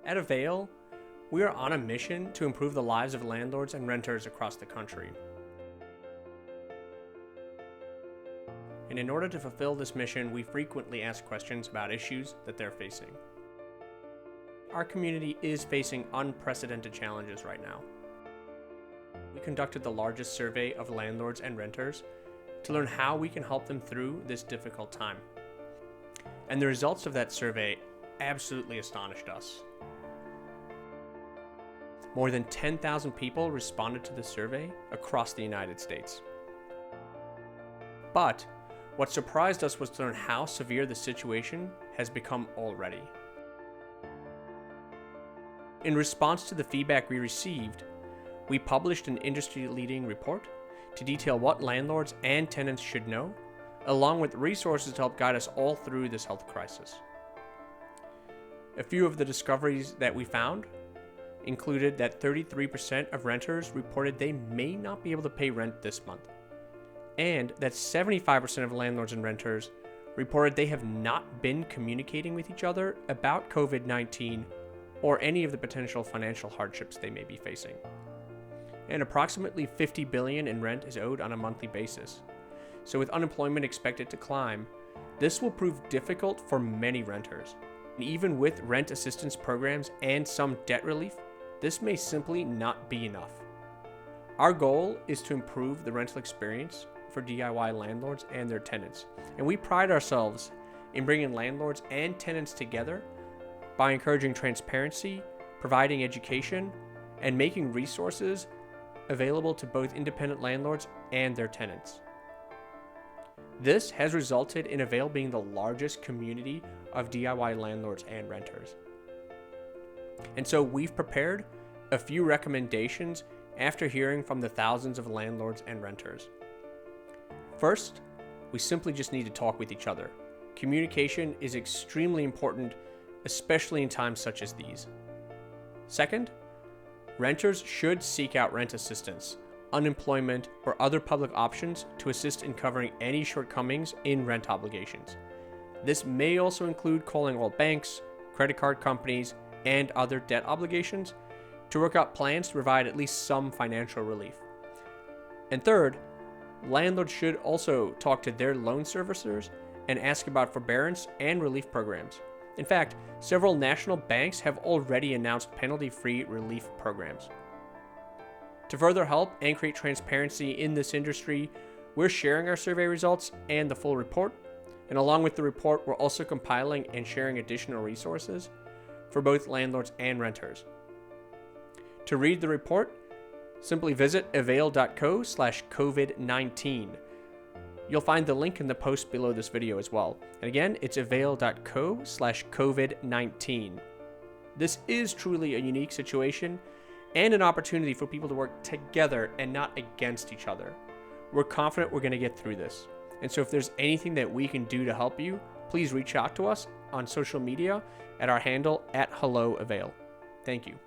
At Avail, we are on a mission to improve the lives of landlords and renters across the country. And in order to fulfill this mission, we frequently ask questions about issues that they're facing. Our community is facing unprecedented challenges right now. We conducted the largest survey of landlords and renters to learn how we can help them through this difficult time. And the results of that survey absolutely astonished us. More than 10,000 people responded to the survey across the United States. But what surprised us was to learn how severe the situation has become already. In response to the feedback we received, we published an industry-leading report to detail what landlords and tenants should know, along with resources to help guide us all through this health crisis. A few of the discoveries that we found included that 33% of renters reported they may not be able to pay rent this month, and that 75% of landlords and renters reported they have not been communicating with each other about COVID-19 or any of the potential financial hardships they may be facing. And approximately $50 billion in rent is owed on a monthly basis. So with unemployment expected to climb, this will prove difficult for many renters. And even with rent assistance programs and some debt relief, this may simply not be enough. Our goal is to improve the rental experience for DIY landlords and their tenants. And we pride ourselves in bringing landlords and tenants together by encouraging transparency, providing education, and making resources available to both independent landlords and their tenants. This has resulted in Avail being the largest community of DIY landlords and renters. And so we've prepared a few recommendations after hearing from the thousands of landlords and renters. First, we simply just need to talk with each other. Communication is extremely important, especially in times such as these. Second, renters should seek out rent assistance, unemployment, or other public options to assist in covering any shortcomings in rent obligations. This may also include calling all banks, credit card companies, and other debt obligations to work out plans to provide at least some financial relief. And third, landlords should also talk to their loan servicers and ask about forbearance and relief programs. In fact, several national banks have already announced penalty-free relief programs. To further help and create transparency in this industry, we're sharing our survey results and the full report. And along with the report, we're also compiling and sharing additional resources for both landlords and renters. To read the report, simply visit avail.co/COVID-19. You'll find the link in the post below this video as well. And again, it's avail.co/COVID-19. This is truly a unique situation and an opportunity for people to work together and not against each other. We're confident we're going to get through this. And so if there's anything that we can do to help you, please reach out to us on social media at our handle @HelloAvail. Thank you.